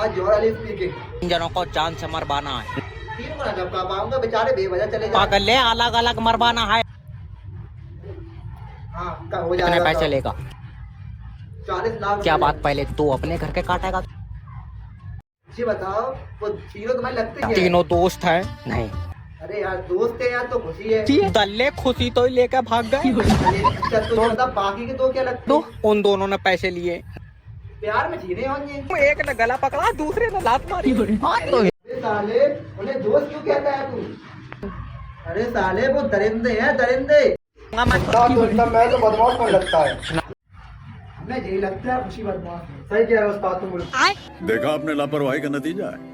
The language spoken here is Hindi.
उस्ताद जौहर अली स्पीकिंग। इन जनों को जान से मरवाना है। तीन को ना जब पाऊंगा बेचारे बेवजह चले जाए। पागल है, अलग अलग मरवाना है। हाँ हो कितने जाएगा। पैसे लेगा? 40 लाख। क्या बात, पहले तू अपने घर के काटेगा? जी बताओ, वो तीनों तुम्हारे लगते क्या है? तीनों दोस्त है? नहीं। अरे यार दोस्त है यार तो खुशी है। दल्ले खुशी तो ही लेकर भाग गए। अच्छा तो बता बाकी के दो क्या लगते तो हैं? उन दोनों ने पैसे लिए। प्यार में जीने होंगे। एक ने गला पकड़ा, दूसरे ने लात मारी। हाँ तो अरे साले उन्हें दोस्त क्यों कहता है तू? अरे साले वो दरिंदे हैं दरिंदे। मैं तो बदमाश कौन लगता है? हमें यही लगता है खुशी बदमाश है। सही कह रहे हो उस्ताद तुम। देखा आपने लापरवाही का नतीजा है।